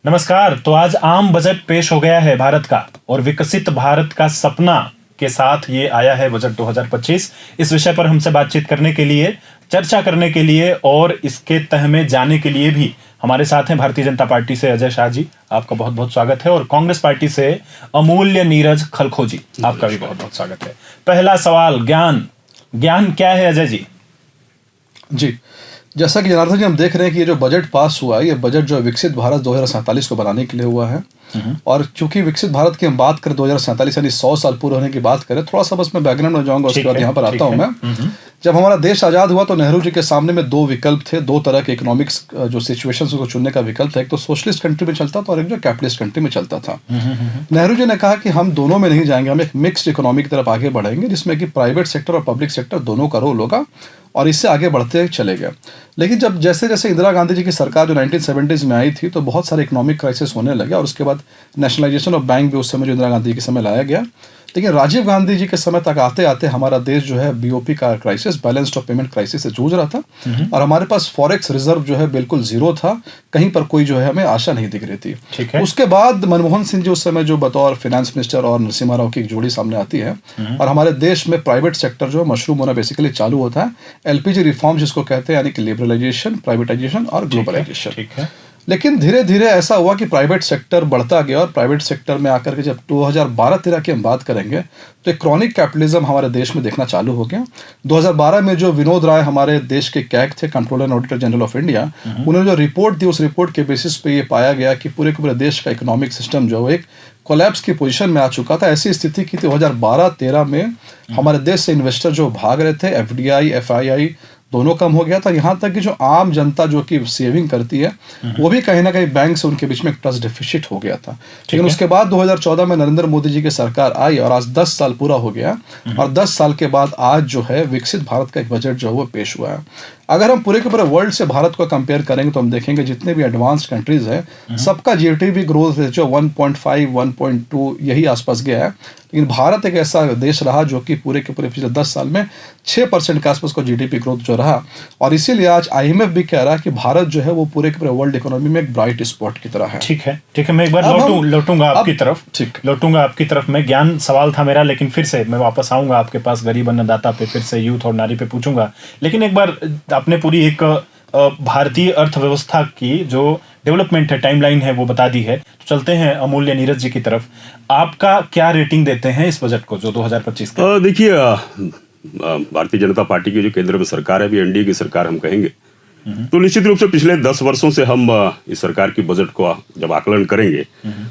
नमस्कार। तो आज आम बजट पेश हो गया है भारत का, और विकसित भारत का सपना के साथ ये आया है बजट 2025। इस विषय पर हमसे बातचीत करने के लिए, चर्चा करने के लिए और इसके तह में जाने के लिए भी हमारे साथ हैं भारतीय जनता पार्टी से अजय शाह जी, आपका बहुत बहुत स्वागत है। और कांग्रेस पार्टी से अमूल्य नीरज खलखो जी, आपका भी बहुत बहुत स्वागत है। पहला सवाल, ज्ञान क्या है अजय जी? जी, जैसा कि जनार्दन जी हम देख रहे हैं कि ये जो बजट पास हुआ है, ये बजट जो विकसित भारत 2047 को बनाने के लिए हुआ है। और चूंकि विकसित भारत की हम बात करें 2047 यानी 100 साल पूरे होने की बात करें, थोड़ा सा बस मैं बैकग्राउंड में जाऊंगा, उसके बाद यहाँ पर आता हूँ मैं। जब हमारा देश आज़ाद हुआ तो नेहरू जी के सामने में दो विकल्प थे, दो तरह के इकोनॉमिक्स जो सिचुएशंस को चुनने का विकल्प था। एक तो सोशलिस्ट कंट्री में चलता था और एक जो कैपिटलिस्ट कंट्री में चलता था। नेहरू जी ने कहा कि हम दोनों में नहीं जाएंगे, हम एक मिक्स्ड इकोनॉमी की तरफ आगे बढ़ेंगे, जिसमें कि प्राइवेट सेक्टर और पब्लिक सेक्टर दोनों का रोल होगा, और इससे आगे बढ़ते चले गए। लेकिन जब जैसे जैसे इंदिरा गांधी जी की सरकार जो 1970s में आई थी, तो बहुत सारे इकोनॉमिक क्राइसिस होने लगे, और उसके बाद नेशनलाइजेशन ऑफ बैंक भी उस समय जो इंदिरा गांधी के समय लाया गया। लेकिन राजीव गांधी जी के समय तक आते आते हमारा देश जो है बीओपी का crisis, balanced of payment crisis से जूझ रहा था, और हमारे पास फॉरेक्स रिजर्व जो है बिल्कुल जीरो था, कहीं पर कोई जो है हमें आशा नहीं दिख रही थी। उसके बाद मनमोहन सिंह जी उस समय जो बतौर फाइनेंस मिनिस्टर और नरसिम्हा राव की एक जोड़ी सामने आती है, और हमारे देश में प्राइवेट सेक्टर जो है मशरूम होना बेसिकली चालू होता है। एलपीजी रिफॉर्म जिसको कहते हैं, यानी कि लिबरलाइजेशन, प्राइवेटाइजेशन और ग्लोबलाइजेशन। लेकिन धीरे धीरे ऐसा हुआ कि प्राइवेट सेक्टर बढ़ता गया, और प्राइवेट सेक्टर में आकर के जब 2012-13 की हम बात करेंगे तो एक क्रॉनिक कैपिटलिज्म हमारे देश में देखना चालू हो गया। 2012 में जो विनोद राय हमारे देश के कैग थे, controller and auditor general of India, उन्होंने जो रिपोर्ट दी, उस रिपोर्ट के बेसिस पे ये पाया गया कि पूरे के पूरे देश का इकोनॉमिक सिस्टम जो है एक कोलैप्स की पोजीशन में आ चुका था। ऐसी स्थिति की 2012-13 में हमारे देश से इन्वेस्टर जो भाग रहे थे, एफडीआई, एफआईआई दोनों कम हो गया था। यहाँ तक कि जो आम जनता जो कि सेविंग करती है, वो भी कहीं ना कहीं बैंक से उनके बीच में एक ट्रस्ट डेफिसिट हो गया था। लेकिन उसके बाद 2014 में नरेंद्र मोदी जी की सरकार आई, और आज 10 साल पूरा हो गया, और 10 साल के बाद आज जो है विकसित भारत का एक बजट जो है वो पेश हुआ है। अगर हम पूरे के पूरे वर्ल्ड से भारत को कंपेयर करेंगे तो हम देखेंगे जितने भी एडवांस्ड कंट्रीज हैं, सबका जीडीपी ग्रोथ जो 1.5, 1.2 यही आसपास गया है। लेकिन भारत एक ऐसा देश रहा जो कि पूरे के पूरे पिछले 10 साल में 6% के आसपास का जीडीपी ग्रोथ जो रहा, और इसीलिए आज आईएमएफ भी कह रहा है कि भारत जो है वो पूरे के पूरे वर्ल्ड इकोनॉमी में एक ब्राइट स्पॉट की तरह है। ठीक है, मैं एक बार लौटूंगा आपकी तरफ। मैं ज्ञान सवाल था मेरा, लेकिन फिर से मैं वापस आऊंगा आपके पास, गरीब अन्नदाता पे, फिर से यूथ और नारी पे पूछूंगा। लेकिन एक बार आपने पूरी एक भारतीय अर्थव्यवस्था की जो डेवलपमेंट है, टाइमलाइन है, वो बता दी है। तो चलते हैं अमूल्य नीरज जी की तरफ। आपका क्या रेटिंग देते हैं इस बजट को जो 2025 का? देखिए, भारतीय जनता पार्टी की जो केंद्र में सरकार है, अभी एनडीए की सरकार हम कहेंगे, तो निश्चित रूप से पिछले 10 वर्षों से हम इस सरकार की बजट को जब आकलन करेंगे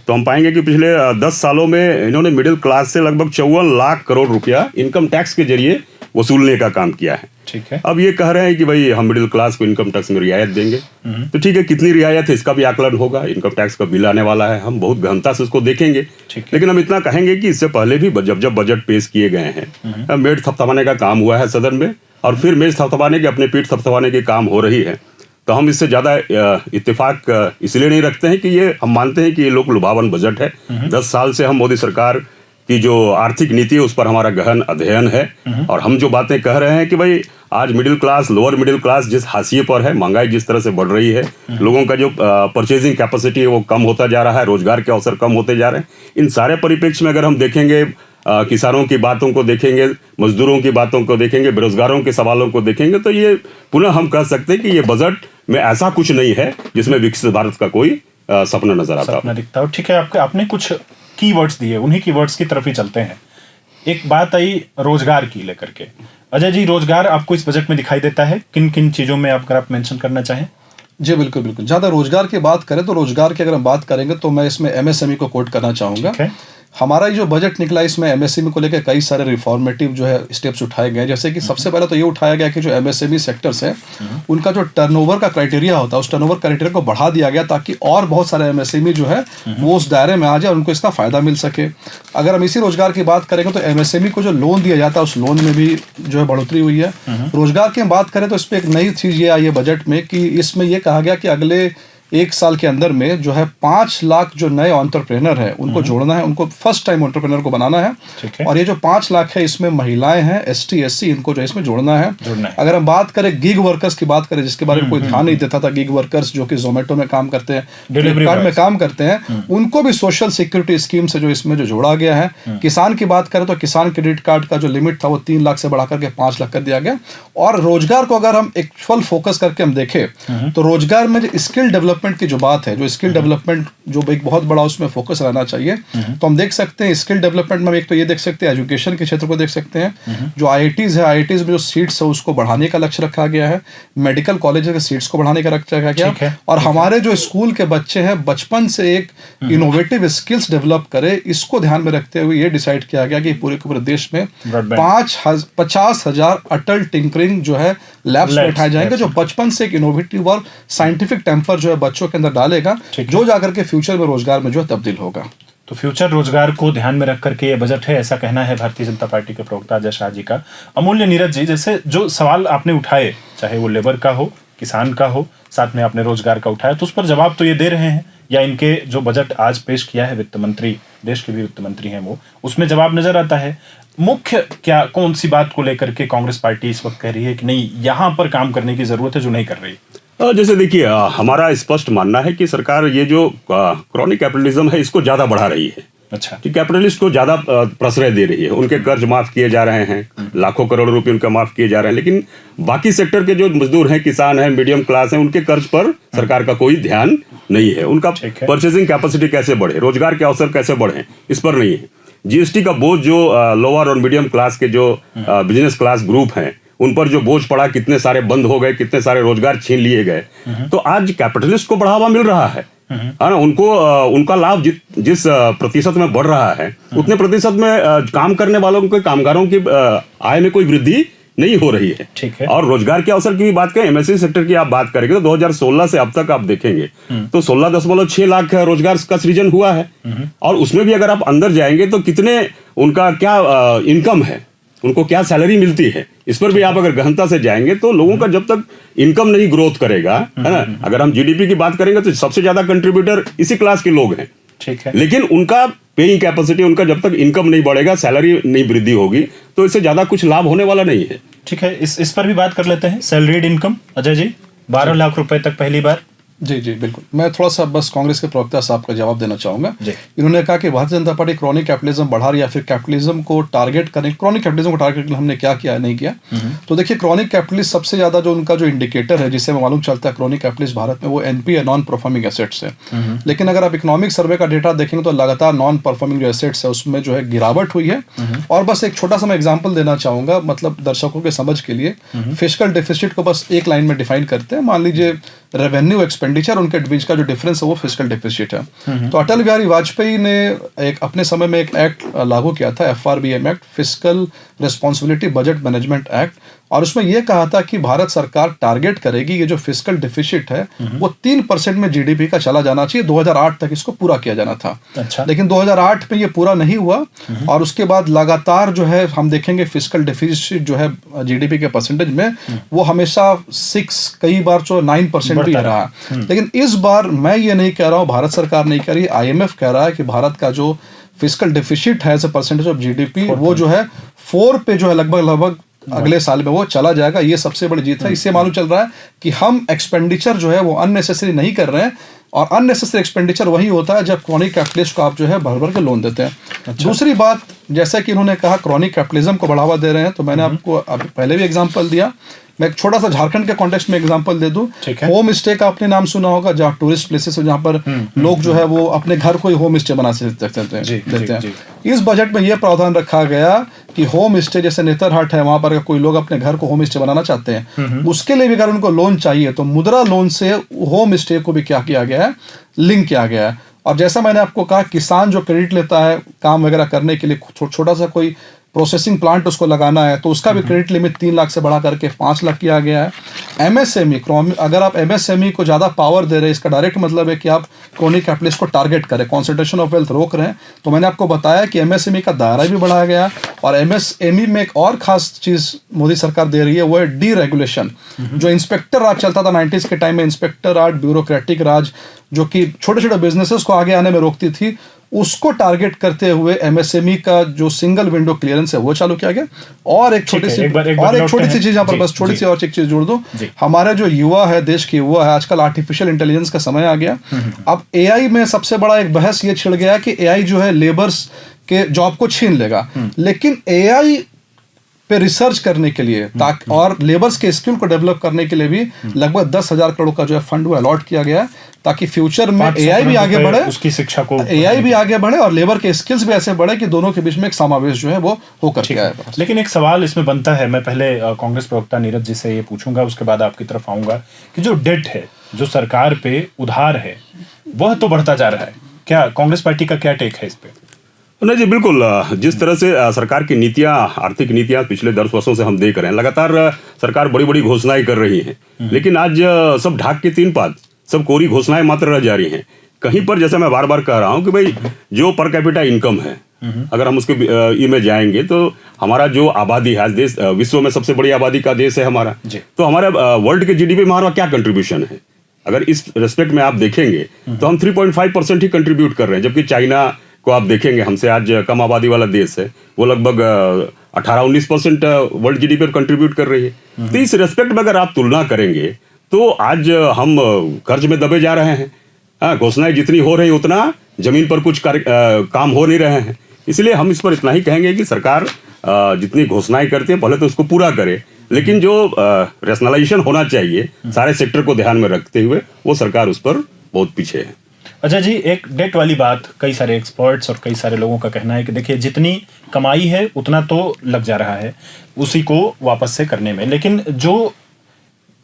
तो हम पाएंगे कि पिछले 10 सालों में इन्होंने मिडिल क्लास से लगभग 54 लाख करोड़ रुपया इनकम टैक्स के जरिए वसूलने का काम किया है। ठीक है। अब ये कह रहे हैं कि भाई हम मिडिल क्लास को इनकम टैक्स में रियायत देंगे, तो ठीक है, कितनी रियायत है इसका भी आकलन होगा। इनकम टैक्स का बिल आने वाला है, हम बहुत गहनता से उसको देखेंगे। लेकिन हम इतना कहेंगे कि इससे पहले भी जब बजट पेश किए गए हैं, मेड थपथपाने का काम हुआ है सदन में, और फिर मेज थपथपाने के, अपने पीठ थपथपाने के काम हो रही है। तो हम इससे ज्यादा इत्तेफाक इसलिए नहीं रखते हैं कि ये, हम मानते हैं कि ये लोक लुभावन बजट है। 10 साल से हम मोदी सरकार की जो आर्थिक नीति है उस पर हमारा गहन अध्ययन है, और हम जो बातें कह रहे हैं कि भाई आज middle class, lower middle class जिस हाशिए पर है, महंगाई जिस तरह से बढ़ रही है, लोगों का जो परचेजिंग कैपेसिटी है वो कम होता जा रहा है, रोजगार के अवसर कम होते जा रहे हैं। इन सारे परिप्रेक्ष्य में अगर हम देखेंगे, किसानों की बातों को देखेंगे, मजदूरों की बातों को देखेंगे, बेरोजगारों के सवालों को देखेंगे, तो ये पुनः हम कह सकते हैं कि ये बजट में ऐसा कुछ नहीं है जिसमें विकसित भारत का कोई सपना नजर आता दिखता हो। ठीक है, आपने कुछ कीवर्ड्स दिए, उन्हीं कीवर्ड्स की तरफ ही चलते हैं। एक बात आई रोजगार की लेकर के। अजय जी, रोजगार आपको इस बजट में दिखाई देता है? किन किन चीजों में आप मेंशन करना चाहें? जी बिल्कुल। ज़्यादा रोजगार की बात करें तो रोजगार की अगर हम बात करेंगे तो मैं इसमें एमएसएमई को कोट करना चाहूँगा। हमारा जो बजट निकला, इसमें एमएसएमई को लेकर कई सारे रिफॉर्मेटिव जो है स्टेप्स उठाए गए। जैसे कि सबसे पहले तो ये उठाया गया कि जो एमएसएमई सेक्टर्स हैं, उनका जो टर्नओवर का क्राइटेरिया होता है, उस टर्नओवर क्राइटेरिया को बढ़ा दिया गया, ताकि और बहुत सारे एमएसएमई जो है वो उस दायरे में आ जाए, उनको इसका फायदा मिल सके। अगर हम इसी रोजगार की बात करेंगे तो एमएसएमई को जो लोन दिया जाता है, उस लोन में भी जो है बढ़ोतरी हुई है। रोजगार की हम बात करें तो इस पर एक नई चीज़ ये आई है बजट में कि इसमें यह कहा गया कि अगले 1 साल के अंदर में जो है 5 लाख जो नए एंटरप्रेन्योर हैं उनको जोड़ना है, उनको फर्स्ट टाइम एंटरप्रेन्योर को बनाना है। ठीक है। और ये जो 5 लाख है इसमें महिलाएं हैं, ST SC इनको जो है इसमें जोड़ना है। अगर हम बात करें गिग वर्कर्स की बात करें, जिसके बारे में कोई ध्यान नहीं देता था, गिग वर्कर्स जो कि जोमेटो में काम करते हैं, फ्लिपकार्ट में काम करते हैं, उनको भी सोशल सिक्योरिटी स्कीम से जो इसमें जो जोड़ा गया है। किसान की बात करें तो किसान क्रेडिट कार्ड का जो लिमिट था वो 3 लाख से बढ़ा करके 5 लाख कर दिया गया। और रोजगार को अगर हम एक्चुअल फोकस करके हम देखें तो रोजगार में जो स्किल डेवलपमेंट की जो बात है, जो स्किल डेवलपमेंट जो एक बहुत बड़ा उसमें फोकस रहना चाहिए, तो हम देख सकते हैं स्किल डेवलपमेंट में एक तो ये देख सकते हैं, एजुकेशन के क्षेत्र को देख सकते हैं। जो IITs है, IITs में जो सीट्स है उसको बढ़ाने का लक्ष्य रखा गया है, मेडिकल कॉलेज के सीट्स को बढ़ाने का लक्ष्य रखा गया। और हमारे जो स्कूल के बच्चे हैं बचपन से एक इनोवेटिव स्किल्स डेवलप करे, इसको ध्यान में रखते हुए ये डिसाइड किया गया कि पूरे के पूरे देश में 50,000 अटल टिंकरिंग जो है लैब्स बैठाए जाएंगे, जो बचपन से एक इनोवेटिव और साइंटिफिक टेम्पर जो है बच्चों के अंदर डालेगा, जो जाकर के फ्यूचर में रोजगार में जो है तब्दील होगा। तो फ्यूचर रोजगार को ध्यान में रख करके ये बजट है, ऐसा कहना है भारतीय जनता पार्टी के प्रवक्ता अजय शाह जी का। अमूल्य नीरज जी, जैसे जो सवाल आपने उठाए, चाहे वो लेबर का हो, किसान का हो, साथ में आपने रोजगार का उठाया, तो उस पर जवाब तो ये दे रहे हैं, या इनके जो बजट आज पेश किया है वित्त मंत्री, देश के भी वित्त मंत्री हैं वो, उसमें जवाब नजर आता है। मुख्य क्या कौन सी बात को लेकर के कांग्रेस पार्टी इस वक्त कह रही है कि नहीं, यहाँ पर काम करने की जरूरत है, जो नहीं कर रही? जैसे देखिए, हमारा स्पष्ट मानना है कि सरकार ये जो क्रॉनिक कैपिटलिज्म है इसको ज्यादा बढ़ा रही है। अच्छा। कि कैपिटलिस्ट को ज्यादा प्रश्रय दे रही है, उनके कर्ज माफ किए जा रहे हैं, लाखों करोड़ रुपए उनका माफ किए जा रहे हैं, लेकिन बाकी सेक्टर के जो मजदूर हैं, किसान हैं, मीडियम क्लास हैं, उनके कर्ज पर सरकार का कोई ध्यान नहीं है। उनका परचेसिंग कैपेसिटी कैसे बढ़े, रोजगार के अवसर कैसे बढ़े, इस पर नहीं है। GST का बोझ जो लोअर और मीडियम क्लास के जो बिजनेस क्लास ग्रुप हैं उन पर जो बोझ पड़ा, कितने सारे बंद हो गए, कितने सारे रोजगार छीन लिए गए। तो आज कैपिटलिस्ट को बढ़ावा मिल रहा है ना, उनको उनका लाभ जिस प्रतिशत में बढ़ रहा है उतने प्रतिशत में काम करने वालों के, कामगारों की आय में कोई वृद्धि नहीं हो रही है। ठीक है। और रोजगार के अवसर की भी बात करें, MSE सेक्टर की आप बात करेंगे तो 2016 से अब तक आप देखेंगे तो 16.6 लाख रोजगार का सृजन हुआ है। और उसमें भी अगर आप अंदर जाएंगे तो कितने उनका क्या इनकम है, उनको क्या सैलरी मिलती है, इस पर भी आप अगर गहनता से जाएंगे तो लोगों का जब तक इनकम नहीं ग्रोथ करेगा, है ना, अगर हम GDP की बात करेंगे तो सबसे ज्यादा कंट्रीब्यूटर इसी क्लास के लोग हैं। ठीक है। लेकिन उनका पेइंग कैपेसिटी, उनका जब तक इनकम नहीं बढ़ेगा, सैलरी नहीं वृद्धि होगी, तो इससे ज्यादा कुछ लाभ होने वाला नहीं है। ठीक है, इस पर भी बात कर लेते हैं। सैलरीड इनकम, अजय जी, 12 लाख रुपए तक पहली बार। जी जी बिल्कुल, मैं थोड़ा सा बस कांग्रेस के प्रवक्ता साहब का जवाब देना चाहूंगा। इन्होंने कहा कि Bharatiya Janata party chronic capitalism बढ़ा रही है, या फिर कैपिटलिज्म को टारगेट करें। क्रॉनिक कैपिटलिज्म को टारगेट हमने क्या किया नहीं किया। तो देखिए, क्रॉनिक कैपिटलिस्ट सबसे ज्यादा जो उनका जो इंडिकेटर है जिससे मालूम चलता है क्रॉनिक कैपिटलिस्ट भारत में, वो NPA, नॉन परफॉर्मिंग एसेट्स है। लेकिन अगर आप इकोनॉमिक सर्वे का डेटा देखेंगे तो लगातार नॉन परफॉर्मिंग जो एसेट्स है उसमें जो है गिरावट हुई है। और बस एक छोटा सा मैं एग्जाम्पल देना चाहूंगा, मतलब दर्शकों के समझ के लिए। फिस्कल डेफिसिट को बस एक लाइन में डिफाइन करते हैं। मान लीजिए रेवेन्यू एक्सपेंडिचर, उनके बीच का जो डिफरेंस है वो फिस्कल डेफिसिट है। तो अटल बिहारी वाजपेयी ने एक अपने समय में एक एक्ट लागू किया था, FRBM act, fiscal responsibility budget management act. और उसमें यह कहा था कि भारत सरकार टारगेट करेगी ये जो फिस्कल डिफिसिट है वो 3% में GDP का चला जाना चाहिए। 2008 तक इसको पूरा किया जाना था। अच्छा। लेकिन 2008 में ये पूरा नहीं हुआ। और उसके बाद लगातार जो है हम देखेंगे फिस्कल डिफिसिट जो है GDP के परसेंटेज में वो हमेशा 6, कई बार जो 9% भी रहा। लेकिन इस बार मैं ये नहीं कह रहा हूँ, भारत सरकार नहीं कह रही, IMF कह रहा है कि भारत का जो फिस्कल डिफिसिट है as a percentage of GDP वो जो है 4 पे जो है लगभग अगले साल में वो चला जाएगा। ये सबसे बड़ी जीत है। इससे मालूम चल रहा है कि हम एक्सपेंडिचर जो है वो अननेसेसरी नहीं कर रहे हैं। और अननेसेसरी एक्सपेंडिचर वही होता है जब क्रॉनिक कैपिटलिस्ट को आप जो है भर भर के लोन देते हैं। अच्छा। दूसरी बात, जैसा कि इन्होंने कहा क्रॉनिक कैपिटलिज्म को बढ़ावा दे रहे हैं, तो मैंने आपको पहले भी एग्जांपल दिया। मैं एक छोटा सा झारखंड के कॉन्टेक्स्ट में एग्जांपल दे दूं। होम स्टे का आपने नाम सुना होगा, जहाँ टूरिस्ट प्लेसेस है जहाँ पर लोग जो है वो अपने घर को ही होम स्टे बना सकते हैं। इस बजट में यह प्रावधान रखा गया कि होम स्टे जैसे नेतरहाट है, वहां पर कोई लोग अपने घर को होम स्टे बनाना चाहते हैं, उसके लिए भी अगर उनको लोन चाहिए तो मुद्रा लोन से होम स्टे को भी क्या किया गया है, लिंक किया गया है। और जैसा मैंने आपको कहा, किसान जो क्रेडिट लेता है काम वगैरह करने के लिए, छोटा सा कोई प्रोसेसिंग प्लांट उसको लगाना है तो उसका भी क्रेडिट लिमिट 3 लाख से बढ़ा करके 5 लाख किया गया है। एमएसएमई, अगर आप एमएसएमई को ज़्यादा पावर दे रहे हैं, इसका डायरेक्ट मतलब है कि आप क्रोनी कैपिटलिस्ट को टारगेट करें, कॉन्सेंट्रेशन ऑफ वेल्थ रोक रहे हैं। तो मैंने आपको बताया कि एमएसएमई का दायरा भी बढ़ाया गया, और एमएसएमई में एक और खास चीज़ मोदी सरकार दे रही है, वो है डी रेगुलेशन। जो इंस्पेक्टर राज चलता था 90s के टाइम में, इंस्पेक्टर राज, ब्यूरोक्रेटिक राज, जो कि छोटे छोटे बिजनेसेस को आगे आने में रोकती थी, उसको टारगेट करते हुए एमएसएमई का जो सिंगल विंडो क्लियरेंस है वो चालू किया गया। और एक छोटी सी चीज यहाँ पर, बस छोटी सी और एक चीज जोड़ दो, हमारे जो युवा है, देश के युवा है, आजकल आर्टिफिशियल इंटेलिजेंस का समय आ गया। अब एआई में सबसे बड़ा एक बहस ये छिड़ गया कि एआई जो है लेबर्स के जॉब को छीन लेगा, लेकिन एआई पे रिसर्च करने के लिए ताकि और लेबर्स के स्किल को डेवलप करने के लिए भी लगभग 10,000 करोड़ का जो है फंड वो अलॉट किया गया है, ताकि फ्यूचर में एआई भी आगे बढ़े, उसकी शिक्षा को एआई भी आगे बढ़े और लेबर के स्किल्स भी ऐसे बढ़े कि दोनों के बीच में एक समावेश जो है वो होकर के आए। लेकिन एक सवाल इसमें बनता है, मैं पहले कांग्रेस प्रवक्ता नीरज जी से ये पूछूंगा, उसके बाद आपकी तरफ आऊंगा, कि जो डेट है, जो सरकार पे उधार है, वह तो बढ़ता जा रहा है। क्या कांग्रेस पार्टी का क्या टेक है इस पे? नहीं जी, बिल्कुल। जिस तरह से सरकार की नीतियां, आर्थिक नीतियां पिछले 10 वर्षों से हम देख रहे हैं, लगातार सरकार बड़ी बड़ी घोषणाएं कर रही है, लेकिन आज सब ढाक के तीन पात, सब कोरी घोषणाएं मात्र रह जा रही हैं। कहीं पर, जैसे मैं बार बार कह रहा हूं कि भाई जो पर कैपिटा इनकम है, अगर हम उसके ई में जाएंगे तो हमारा जो आबादी है, आज देश विश्व में सबसे बड़ी आबादी का देश है हमारा, तो हमारे वर्ल्ड के जीडीपी में हमारा क्या कंट्रीब्यूशन है? अगर इस रेस्पेक्ट में आप देखेंगे तो हम 3.5% ही कंट्रीब्यूट कर रहे हैं, जबकि चाइना को आप देखेंगे, हमसे आज कम आबादी वाला देश है, वो लगभग 18-19% वर्ल्ड जीडीपी पर कंट्रीब्यूट कर रही है। तो इस रेस्पेक्ट में अगर आप तुलना करेंगे तो आज हम कर्ज में दबे जा रहे हैं। घोषणाएं जितनी हो रही उतना जमीन पर कुछ काम हो नहीं रहे हैं। इसलिए हम इस पर इतना ही कहेंगे कि सरकार जितनी घोषणाएं करती है पहले तो उसको पूरा करे, लेकिन जो रैशनलाइजेशन होना चाहिए सारे सेक्टर को ध्यान में रखते हुए, वो सरकार उस पर बहुत पीछे है। अच्छा जी, एक डेट वाली बात, कई सारे एक्सपर्ट्स और कई सारे लोगों का कहना है कि देखिए जितनी कमाई है उतना तो लग जा रहा है उसी को वापस से करने में, लेकिन जो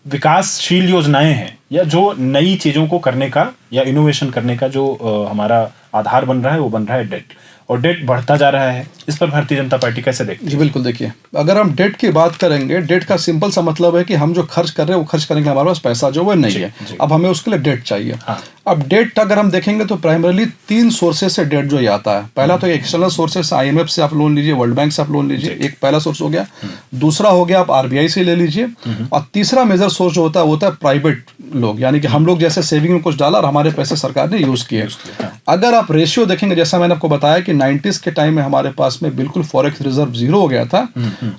विकासशील योजनाएं हैं या जो नई चीज़ों को करने का या इनोवेशन करने का जो हमारा आधार बन रहा है, वो बन रहा है डेट, और डेट बढ़ता जा रहा है। इस पर भारतीय जनता पार्टी कैसे देखती है? जी बिल्कुल, देखिए अगर हम डेट की बात करेंगे, डेट का सिंपल सा मतलब है कि हम जो खर्च कर रहे हैं वो खर्च करने के लिए हमारे पास पैसा जो वो नहीं है, अब हमें उसके लिए डेट चाहिए। अब डेट अगर हम देखेंगे तो प्राइमरीली 3 सोर्सेज से डेट जो ये आता है। पहला तो एक्सटर्नल सोर्सेज, IMF से आप लोन लीजिए, वर्ल्ड बैंक से आप लोन लीजिए, एक पहला सोर्स हो गया। दूसरा हो गया आप RBI से ले लीजिए, और तीसरा मेजर सोर्स जो होता है वो होता है प्राइवेट लोग, यानी कि हम लोग जैसे सेविंग में कुछ डाला और हमारे पैसे सरकार ने यूज किए। अगर आप रेशियो देखेंगे, जैसा मैंने आपको बताया कि 90s के टाइम में हमारे पास में बिल्कुल फॉरेक्स रिजर्व 0 हो गया था,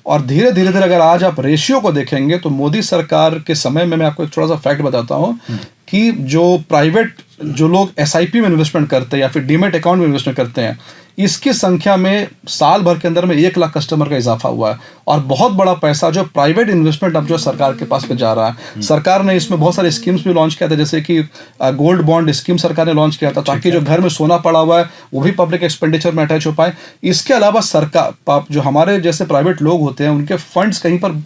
और धीरे धीरे अगर आज आप रेशियो को देखेंगे तो मोदी सरकार के समय में, मैं आपको एक थोड़ा सा फैक्ट बताता हूँ कि जो प्राइवेट जो लोग SIP में इन्वेस्टमेंट करते हैं या फिर डीमेट अकाउंट में इन्वेस्टमेंट करते हैं, इसकी संख्या में साल भर के अंदर में 1 लाख कस्टमर का इजाफा हुआ है, और बहुत बड़ा पैसा जो प्राइवेट इन्वेस्टमेंट अब जो सरकार के पास में जा रहा है। सरकार ने इसमें बहुत सारे स्कीम्स भी लॉन्च किया था, जैसे कि गोल्ड बॉन्ड स्कीम सरकार ने लॉन्च किया था, ताकि जो घर में सोना पड़ा हुआ है वो भी पब्लिक एक्सपेंडिचर में अटैच हो पाए। इसके अलावा सरकार, जो हमारे जैसे प्राइवेट लोग होते हैं, उनके फंड्स कहीं पर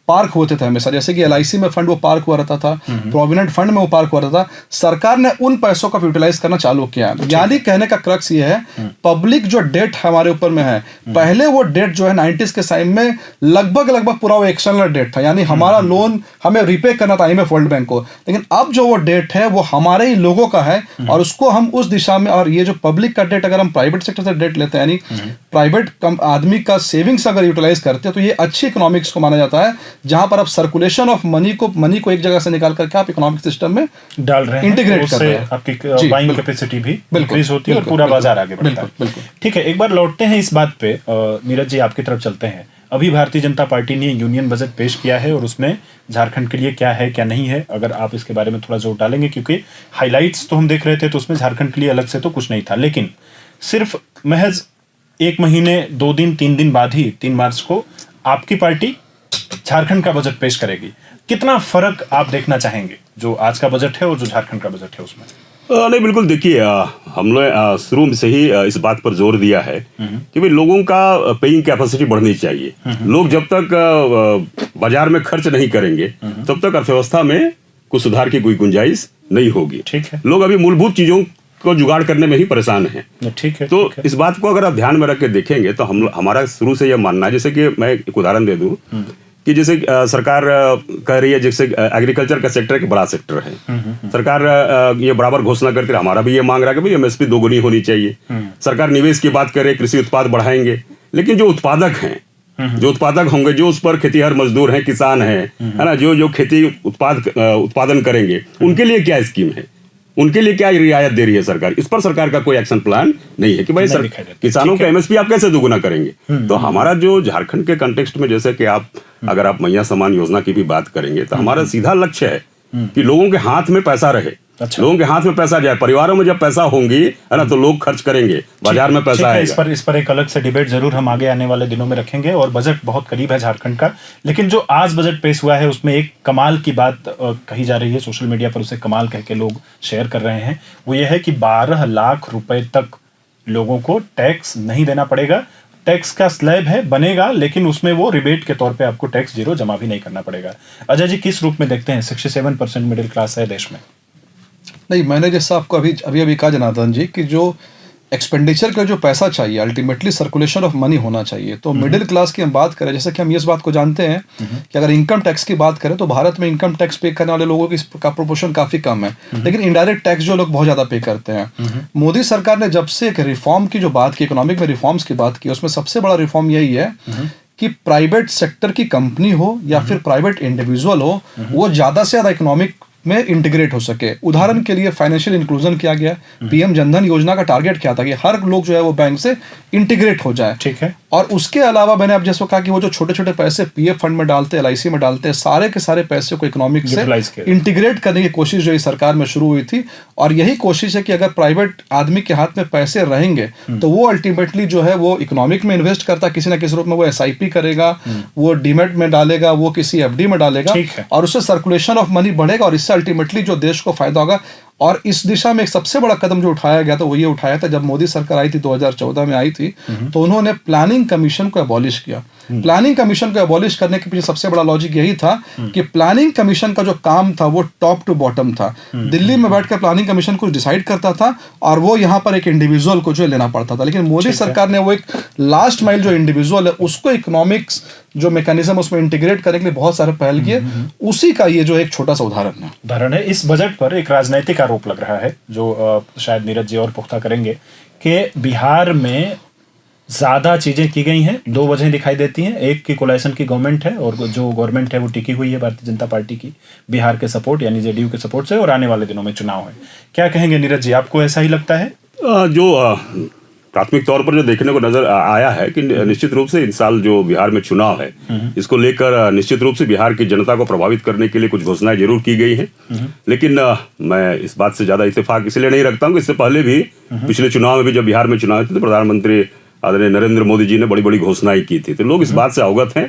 पार्क होते थे हमेशा, जैसे कि LIC में फंड वो पार्क हुआ रहता था, प्रोविडेंट फंड में वो पार्क हुआ रहता था। सरकार ने उन पैसों का यूटिलाइज करना चालू किया। यानी कहने का क्रक्स ये है, पब्लिक जो डेट हमारे ऊपर में है, पहले वो डेट जो है 90s के टाइम में लगभग पूरा वो एक्सटर्नल डेट था, यानी हमारा लोन हमें रिपे करना था IMF वर्ल्ड बैंक को, लेकिन अब जो वो डेट है वो हमारे ही लोगों का है, और उसको हम उस दिशा में, और ये जो पब्लिक का डेट अगर हम प्राइवेट सेक्टर से डेट लेते हैं, यानी प्राइवेट आदमी का सेविंग्स अगर यूटिलाइज करते हैं, तो ये अच्छी इकोनॉमिक्स को माना जाता है, जहां पर आप सर्कुलेशन ऑफ मनी को एक जगह से निकाल करके आप इकोनॉमिक सिस्टम में डाल रहे हैं, इंटीग्रेट कर रहे हैं, आपकी बाइंग कैपेसिटी भी इंक्रीज होती है और पूरा बाजार आगे बढ़ता है। ठीक है, एक बार लौटते हैं इस बात पे, नीरज जी आपकी तरफ चलते हैं। अभी भारतीय जनता पार्टी ने यूनियन बजट पेश किया है और उसमें झारखंड के लिए क्या है क्या नहीं है, अगर आप इसके बारे में थोड़ा जोर डालेंगे, क्योंकि हाइलाइट्स तो हम देख रहे थे तो उसमें झारखंड के लिए अलग से तो कुछ नहीं था, लेकिन सिर्फ महज 1 महीने 2 दिन 3 दिन बाद ही 3 मार्च को आपकी पार्टी झारखंड का बजट पेश करेगी। कितना फर्क आप देखना चाहेंगे जो आज का बजट है और जो झारखंड का बजट है उसमें? नहीं, बिल्कुल। देखिए, हम लोग शुरू से ही इस बात पर जोर दिया है कि भाई लोगों का पेइंग कैपेसिटी बढ़नी चाहिए। लोग जब तक बाजार में खर्च नहीं करेंगे तब तक अर्थव्यवस्था में कुछ सुधार की कोई गुंजाइश नहीं होगी। ठीक है, लोग अभी मूलभूत चीजों को जुगाड़ करने में ही परेशान हैं। ठीक है, तो इस बात को अगर आप ध्यान में रख के देखेंगे तो हमारा शुरू से यह मानना है, जैसे कि मैं एक उदाहरण दे दूं कि जैसे सरकार कह रही है, जैसे एग्रीकल्चर का सेक्टर एक बड़ा सेक्टर है, सरकार ये बराबर घोषणा करती है, हमारा भी ये मांग रहा है कि भाई एमएसपी दोगुनी होनी चाहिए। सरकार निवेश की बात कर रही है, कृषि उत्पाद बढ़ाएंगे, लेकिन जो उत्पादक हैं, जो उत्पादक होंगे, जो उस पर खेतीहर मजदूर हैं, किसान हैं, है ना, जो खेती उत्पादन करेंगे, उनके लिए क्या स्कीम है, उनके लिए क्या रियायत दे रही है सरकार? इस पर सरकार का कोई एक्शन प्लान नहीं है कि भाई किसानों का एमएसपी आप कैसे दोगुना करेंगे। तो हमारा जो झारखंड के कंटेक्स्ट में, जैसे कि अगर आप मैया समान योजना की भी बात करेंगे, तो हमारा सीधा लक्ष्य है कि लोगों के हाथ में पैसा रहे। अच्छा। लोगों के हाथ में पैसा जाए, परिवारों में जब पैसा होंगी, है ना, तो लोग खर्च करेंगे, बाजार में पैसा आएगा। इस पर एक अलग से डिबेट जरूर हम आगे आने वाले दिनों में रखेंगे। और बजट बहुत करीब है झारखंड का, लेकिन जो आज बजट पेश हुआ है उसमें एक कमाल की बात कही जा रही है, सोशल मीडिया पर उसे कमाल कह के लोग शेयर कर रहे हैं। वो ये है कि 12 लाख रुपए तक लोगों को टैक्स नहीं देना पड़ेगा। टैक्स का स्लैब है, बनेगा, लेकिन उसमें वो रिबेट के तौर पे आपको टैक्स जीरो जमा भी नहीं करना पड़ेगा। अजय जी, किस रूप में देखते हैं? 67% मिडिल क्लास है देश में। नहीं, मैंने जैसा आपको अभी कहा जनार्दन जी, कि जो एक्सपेंडिचर का जो पैसा चाहिए, अल्टीमेटली सर्कुलेशन ऑफ मनी होना चाहिए। तो मिडिल क्लास की हम बात करें, जैसे कि हम इस बात को जानते हैं कि अगर इनकम टैक्स की बात करें तो भारत में इनकम टैक्स पे करने वाले लोगों का प्रोपोर्शन काफी कम है, लेकिन इनडायरेक्ट टैक्स जो लोग बहुत ज्यादा पे करते हैं। मोदी सरकार ने जब से एक रिफॉर्म की जो बात की, इकोनॉमिक में रिफॉर्म्स की बात की, उसमें सबसे बड़ा रिफॉर्म यही है कि प्राइवेट सेक्टर की कंपनी हो या फिर प्राइवेट इंडिविजुअल हो, वो ज्यादा से ज्यादा इकोनॉमिक में इंटीग्रेट हो सके। उदाहरण के लिए फाइनेंशियल इंक्लूजन किया गया। पीएम जनधन योजना का टारगेट क्या था कि हर लोग जो है वो बैंक से इंटीग्रेट हो जाए। ठीक है। और उसके अलावा मैंने अब जैसे कहा कि वो जो छोटे छोटे पैसे पीएफ फंड में डालते हैं, एलआईसी में डालते हैं, सारे के सारे पैसे को इकोनॉमिक से इंटीग्रेट करने की कोशिश जो इस सरकार में शुरू हुई थी। और यही कोशिश है कि अगर प्राइवेट आदमी के हाथ में पैसे रहेंगे तो वो अल्टीमेटली जो है वो इकोनॉमिक में इन्वेस्ट करता, किसी ना किसी रूप में वो एसआईपी करेगा, वो डीमेट में डालेगा, वो किसी एफडी में डालेगा, और उससे सर्कुलेशन ऑफ मनी बढ़ेगा और इससे अल्टीमेटली जो देश को फायदा होगा। और इस दिशा में एक सबसे बड़ा कदम जो उठाया गया था वो ये उठाया था, जब मोदी सरकार आई थी 2014 में आई थी, तो उन्होंने प्लानिंग कमीशन को एबॉलिश किया। प्लानिंग कमीशन को एबॉलिश करने के पीछे सबसे बड़ा लॉजिक यही था कि प्लानिंग कमीशन का जो काम था वो टॉप टू बॉटम था। दिल्ली में बैठकर प्लानिंग कमीशन कुछ डिसाइड करता था और वो यहाँ पर एक इंडिविजुअल को जो लेना पड़ता था, लेकिन मोदी सरकार ने वो एक लास्ट माइल जो इंडिविजुअल है उसको इकोनॉमिक्स जो मैकेनिज्म उसमें इंटीग्रेट करने के लिए बहुत सारे पहल किए। उसी का ये जो एक छोटा सा उदाहरण है। इस बजट पर एक राजनीतिक आरोप लग रहा है जो शायद नीरज जी और पुख्ता करेंगे कि बिहार में ज्यादा चीजें की गई हैं। दो वजह दिखाई देती हैं, एक की कोलाइशन की गवर्नमेंट है और जो गवर्नमेंट है वो टिकी हुई है भारतीय जनता पार्टी की, बिहार के सपोर्ट यानी जेडीयू के सपोर्ट से, और आने वाले दिनों में चुनाव है। क्या कहेंगे नीरज जी, आपको ऐसा ही लगता है? जो प्राथमिक तौर पर जो देखने को नजर आया है कि निश्चित रूप से इस साल जो बिहार में चुनाव है, इसको लेकर निश्चित रूप से बिहार की जनता को प्रभावित करने के लिए कुछ घोषणाएं जरूर की गई हैं, लेकिन मैं इस बात से ज्यादा इत्तेफाक इसलिए नहीं रखता हूँ कि इससे पहले भी पिछले चुनाव में भी जब बिहार में चुनाव थे तो प्रधानमंत्री आदरणीय नरेंद्र मोदी जी ने बड़ी बड़ी घोषणाएं की थी, तो लोग इस बात से अवगत हैं,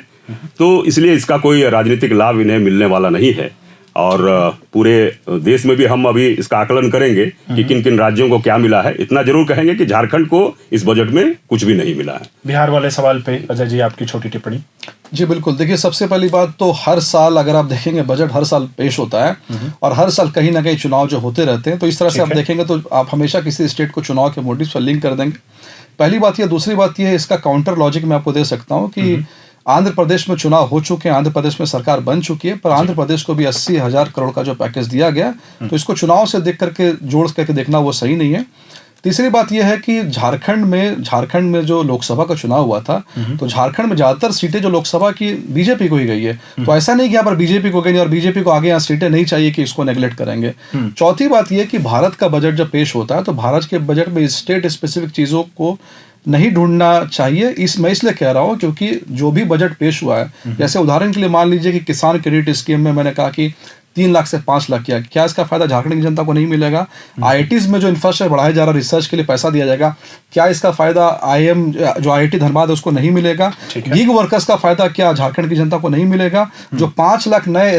तो इसलिए इसका कोई राजनीतिक लाभ इन्हें मिलने वाला नहीं है। और पूरे देश में भी हम अभी इसका आकलन करेंगे कि किन किन राज्यों को क्या मिला है। इतना जरूर कहेंगे कि झारखंड को इस बजट में कुछ भी नहीं मिला है। बिहार वाले सवाल पे अजय जी आपकी छोटी टिप्पणी। जी बिल्कुल, देखिए सबसे पहली बात तो हर साल अगर आप देखेंगे बजट हर साल पेश होता है और हर साल कहीं ना कहीं चुनाव जो होते रहते हैं, तो इस तरह से आप देखेंगे तो आप हमेशा किसी स्टेट को चुनाव के मोटिव पर लिंक कर देंगे। पहली बात ये। दूसरी बात ये है, इसका काउंटर लॉजिक मैं आपको दे सकता हूँ कि आंध्र प्रदेश में चुनाव हो चुके हैं, आंध्र प्रदेश में सरकार बन चुकी है, पर आंध्र प्रदेश को भी 80,000 करोड़ का जो पैकेज दिया गया, तो इसको चुनाव से देख करके जोड़ करके देखना वो सही नहीं है। तीसरी बात यह है कि झारखंड में जो लोकसभा का चुनाव हुआ था, तो झारखंड में ज्यादातर सीटें जो लोकसभा की बीजेपी को ही गई है, तो ऐसा नहीं कि यहाँ पर बीजेपी को गई नहीं और बीजेपी को आगे यहाँ सीटें नहीं चाहिए कि इसको नेगलेक्ट करेंगे। चौथी बात यह कि भारत का बजट जब पेश होता है तो भारत के बजट में स्टेट स्पेसिफिक चीजों को नहीं ढूंढना चाहिए। मैं इसलिए कह रहा हूँ क्योंकि जो भी बजट पेश हुआ है, जैसे उदाहरण के लिए मान लीजिए कि किसान क्रेडिट स्कीम में मैंने कहा कि 3 लाख से 5 लाख किया, क्या इसका फायदा झारखंड की जनता को नहीं मिलेगा? आईआईटीज में जो इंफ्रास्ट्रक्चर बढ़ाया जा रहा है, रिसर्च के लिए पैसा दिया जाएगा, क्या इसका फायदा जो आईआईटी धनबाद है उसको नहीं मिलेगा? गिग वर्कर्स का फायदा क्या झारखंड की जनता को नहीं मिलेगा? जो 5 लाख नए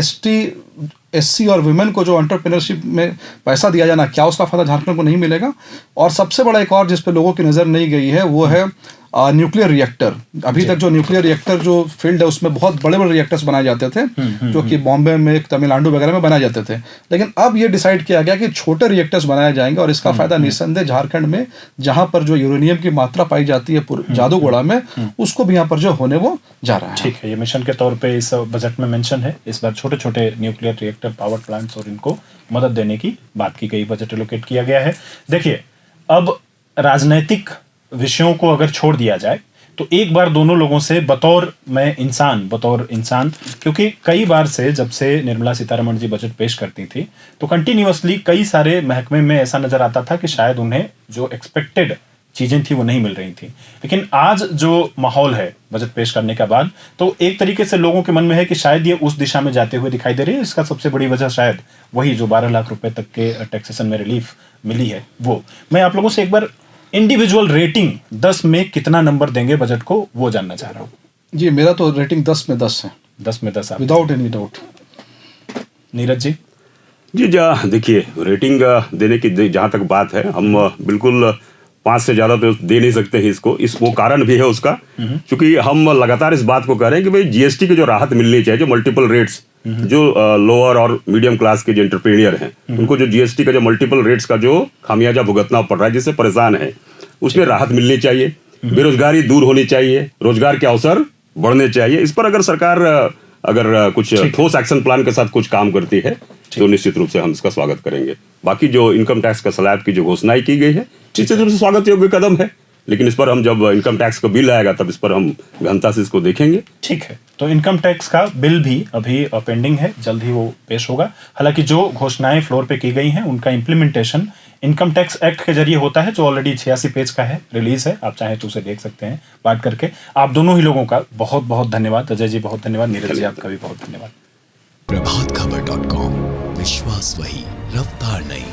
एससी और वुमेन को जो एंटरप्रेन्योरशिप में पैसा दिया जाना, क्या उसका फायदा झारखंड को नहीं मिलेगा? और सबसे बड़ा एक और जिस पे लोगों की नजर नहीं गई है वो है न्यूक्लियर रिएक्टर, अभी तक जो न्यूक्लियर रिएक्टर जो फील्ड है उसमें बहुत बड़े बड़े रिएक्टर्स बनाए जाते थे, जो कि बॉम्बे में, तमिलनाडु वगैरह में बनाए जाते थे। लेकिन अब ये डिसाइड किया गया कि छोटे रिएक्टर्स बनाए जाएंगे और इसका फायदा निस्संदेह झारखंड में, जहां पर जो यूरेनियम की मात्रा पाई जाती है जादूगोड़ा में, उसको भी यहाँ पर जो होने वो जा रहा है। ठीक है, ये मिशन के तौर पे इस बजट में मेंशन है। इस बार छोटे छोटे न्यूक्लियर रिएक्टर पावर प्लांट्स और इनको मदद देने की बात की गई, बजट एलोकेट किया गया है। देखिए, अब राजनैतिक विषयों को अगर छोड़ दिया जाए तो एक बार दोनों लोगों से बतौर इंसान, क्योंकि कई बार से जब से निर्मला सीतारमण जी बजट पेश करती थी तो कंटिन्यूअसली कई सारे महकमे में ऐसा नजर आता था कि शायद उन्हें जो एक्सपेक्टेड चीजें थी वो नहीं मिल रही थी। लेकिन आज जो माहौल है बजट पेश करने के बाद, तो एक तरीके से लोगों के मन में है कि शायद ये उस दिशा में जाते हुए दिखाई दे रही है। इसका सबसे बड़ी वजह शायद वही जो 12 लाख रुपए तक के टैक्सेशन में रिलीफ मिली है वो। मैं आप लोगों से एक बार इंडिविजुअल रेटिंग 10 में कितना नंबर देंगे बजट को, वो जानना चाह रहा हूँ। जी, मेरा तो रेटिंग 10 में 10 है। 10 में 10 without any doubt. Neeraj ji? जी देखिए, रेटिंग देने की जहाँ तक बात है, हम बिल्कुल 5 से ज्यादा तो दे नहीं सकते हैं इसको। वो कारण भी है उसका, क्योंकि हम लगातार इस बात को कह रहे हैं कि भाई जीएसटी की जो राहत मिलनी चाहिए, जो मल्टीपल रेट्स, जो लोअर और मीडियम क्लास के जो एंटरप्रेन्योर हैं, उनको जो जीएसटी का जो मल्टीपल रेट्स का जो खामियाजा भुगतना पड़ रहा है, जिससे परेशान है, उसमें राहत मिलनी चाहिए। बेरोजगारी दूर होनी चाहिए, रोजगार के अवसर बढ़ने चाहिए। इस पर अगर सरकार अगर कुछ ठोस एक्शन प्लान के साथ कुछ काम करती है तो निश्चित रूप से हम इसका स्वागत करेंगे। बाकी जो इनकम टैक्स का स्लैब की जो घोषणाएं की गई है, निश्चित रूप से स्वागत योग्य कदम है, लेकिन इस पर हम जब इनकम टैक्स का बिल आएगा तब इस पर हम गहनता से इसको देखेंगे। ठीक है, तो इनकम टैक्स का बिल भी अभी पेंडिंग है, जल्द ही वो पेश होगा। हालांकि जो घोषणाएं फ्लोर पे की गई हैं उनका इम्प्लीमेंटेशन इनकम टैक्स एक्ट के जरिए होता है, जो ऑलरेडी 86 पेज का है, रिलीज है। आप चाहें तो उसे देख सकते हैं बात करके। आप दोनों ही लोगों का बहुत बहुत धन्यवाद। अजय जी बहुत धन्यवाद, नीरज जी आपका भी बहुत धन्यवाद। प्रभातखबर.com, विश्वास वही, रफ्तार नहीं।